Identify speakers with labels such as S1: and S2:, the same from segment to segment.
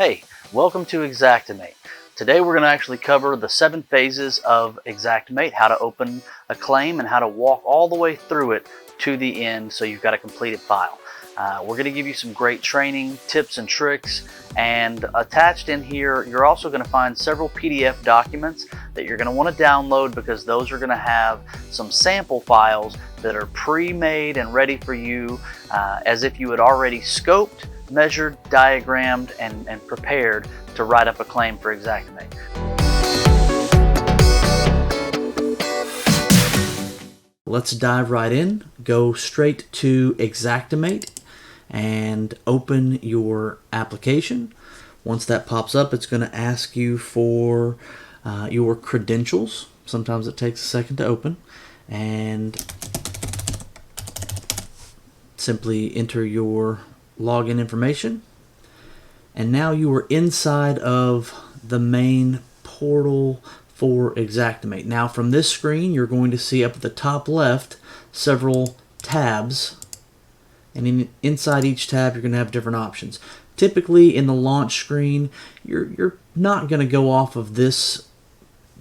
S1: Hey, welcome to Xactimate. Today we're going to actually cover the 7 phases of Xactimate, how to open a claim and how to walk all the way through it to the end so you've got a completed file. We're going to give you some great training, tips and tricks, and attached in here you're also going to find several PDF documents that you're going to want to download because those are going to have some sample files that are pre-made and ready for you as if you had already scoped, measured, diagrammed, and prepared to write up a claim for Xactimate.
S2: Let's dive right in. Go straight to Xactimate and open your application. Once that pops up, it's going to ask you for your credentials. Sometimes it takes a second to open. And simply enter your login information. And now you are inside of the main portal for Xactimate. Now from this screen, you're going to see up at the top left several tabs. And inside each tab, you're going to have different options. Typically, in the launch screen, you're not going to go off of this,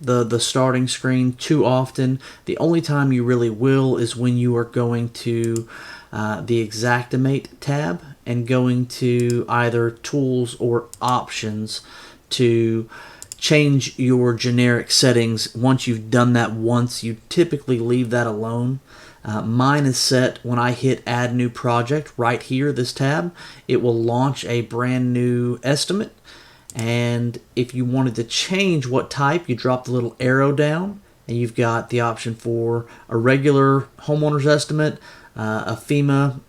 S2: the starting screen too often. The only time you really will is when you are going to the Xactimate tab and going to either Tools or Options to change your generic settings. Once you've done that once, you typically leave that alone. Mine is set when I hit Add New Project right here, this tab. It will launch a brand new estimate. And if you wanted to change what type, you drop the little arrow down and you've got the option for a regular homeowner's estimate, a FEMA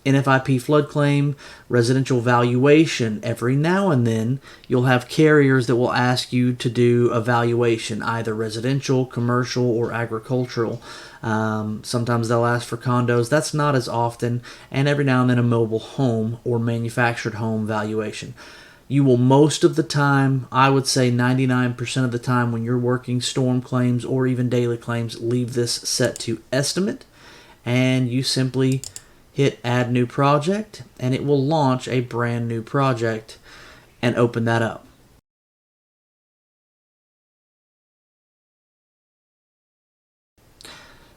S2: NFIP flood claim, residential valuation. Every now and then you'll have carriers that will ask you to do a valuation, either residential, commercial, or agricultural. Sometimes they'll ask for condos. That's not as often. And every now and then a mobile home or manufactured home valuation. You will most of the time, I would say 99% of the time when you're working storm claims or even daily claims, leave this set to estimate. And you simply hit Add New Project, and it will launch a brand new project and open that up.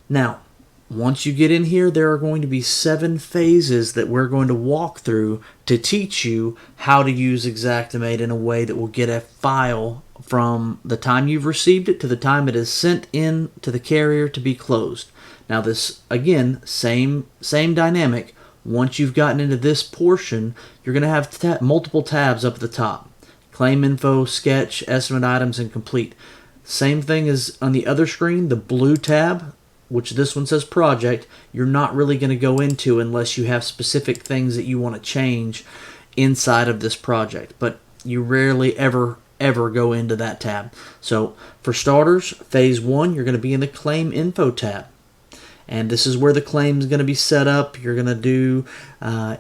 S2: Now, once you get in here, there are going to be 7 phases that we're going to walk through to teach you how to use Xactimate in a way that will get a file from the time you've received it to the time it is sent in to the carrier to be closed. Now this, again, same dynamic. Once you've gotten into this portion, you're going to have multiple tabs up at the top. Claim info, sketch, estimate items, and complete. Same thing as on the other screen, the blue tab, which this one says project, you're not really going to go into unless you have specific things that you want to change inside of this project. But you rarely ever go into that tab. So for starters, phase 1, you're going to be in the claim info tab. And this is where the claim is going to be set up. You're going to do,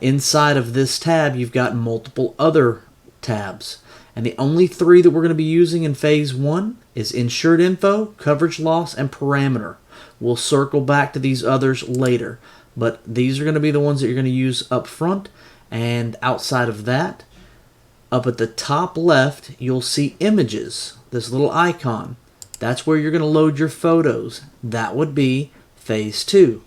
S2: inside of this tab, you've got multiple other tabs. And the only 3 that we're going to be using in phase 1 is insured info, coverage loss, and parameter. We'll circle back to these others later. But these are going to be the ones that you're going to use up front. And outside of that, up at the top left, you'll see images, this little icon. That's where you're going to load your photos. That would be phase 2.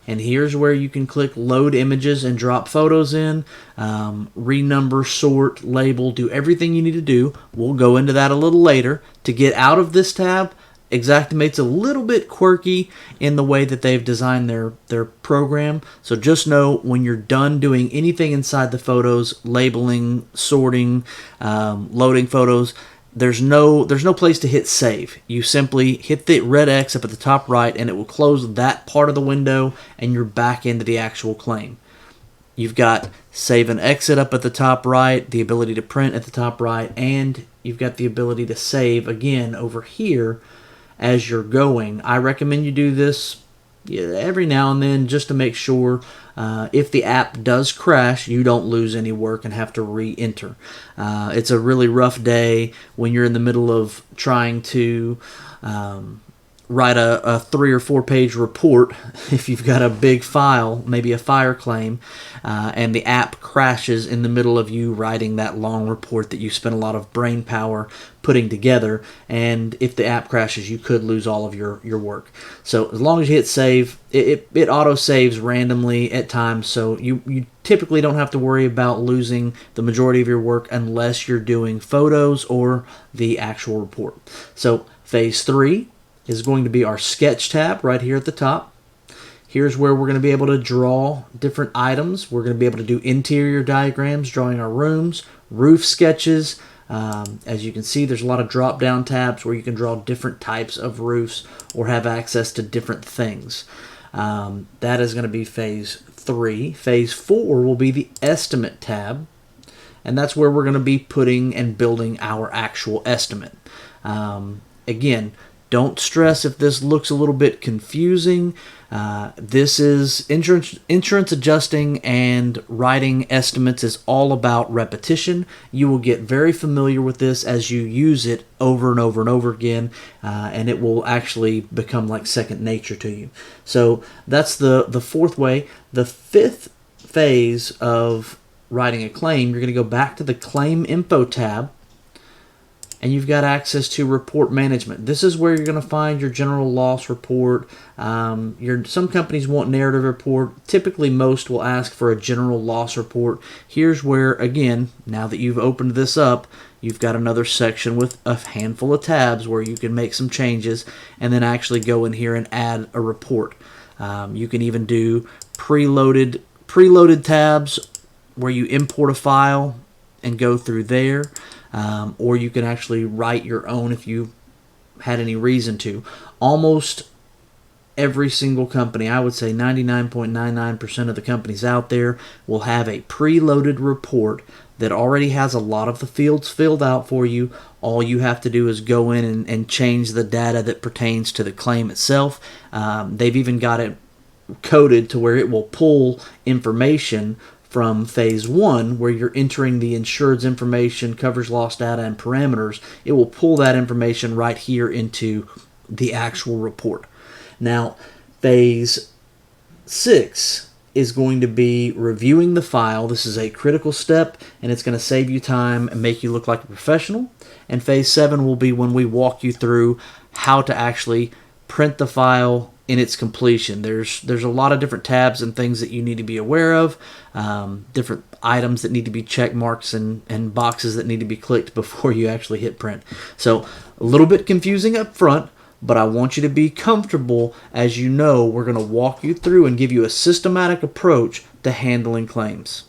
S2: And here's where you can click load images and drop photos in, renumber, sort, label, do everything you need to do. We'll go into that a little later. To get out of this tab, Xactimate's a little bit quirky in the way that they've designed their program. So just know when you're done doing anything inside the photos, labeling, sorting, loading photos, there's no place to hit save. You simply hit the red X up at the top right and it will close that part of the window and you're back into the actual claim. You've got save and exit up at the top right, the ability to print at the top right, and you've got the ability to save again over here as you're going. I recommend you do this every now and then just to make sure if the app does crash, you don't lose any work and have to re-enter. It's a really rough day when you're in the middle of trying to write a 3 or 4 page report if you've got a big file, maybe a fire claim, and the app crashes in the middle of you writing that long report that you spent a lot of brain power putting together. And if the app crashes, you could lose all of your work. So as long as you hit save, it auto saves randomly at times, so you typically don't have to worry about losing the majority of your work unless you're doing photos or the actual report. So phase 3 is going to be our sketch tab right here at the top. Here's where we're going to be able to draw different items. We're going to be able to do interior diagrams, drawing our rooms, roof sketches. As you can see, there's a lot of drop-down tabs where you can draw different types of roofs or have access to different things. That is going to be phase 3. Phase 4 will be the estimate tab, and that's where we're going to be putting and building our actual estimate. Again, don't stress if this looks a little bit confusing. This is insurance adjusting, and writing estimates is all about repetition. You will get very familiar with this as you use it over and over and over again, and it will actually become like second nature to you. So that's the 4th way. The 5th phase of writing a claim, you're going to go back to the claim info tab, and you've got access to report management. This is where you're going to find your general loss report. Some companies want narrative report. Typically, most will ask for a general loss report. Here's where, again, now that you've opened this up, you've got another section with a handful of tabs where you can make some changes and then actually go in here and add a report. You can even do preloaded tabs where you import a file and go through there. Or you can actually write your own if you had any reason to. Almost every single company, I would say 99.99% of the companies out there, will have a preloaded report that already has a lot of the fields filled out for you. All you have to do is go in and change the data that pertains to the claim itself. They've even got it coded to where it will pull information from phase 1, where you're entering the insured's information, coverage loss data, and parameters. It will pull that information right here into the actual report. Now, phase 6 is going to be reviewing the file. This is a critical step, and it's going to save you time and make you look like a professional. And phase 7 will be when we walk you through how to actually print the file in its completion. There's a lot of different tabs and things that you need to be aware of, different items that need to be check marks and boxes that need to be clicked before you actually hit print. So a little bit confusing up front, but I want you to be comfortable. As you know, we're going to walk you through and give you a systematic approach to handling claims.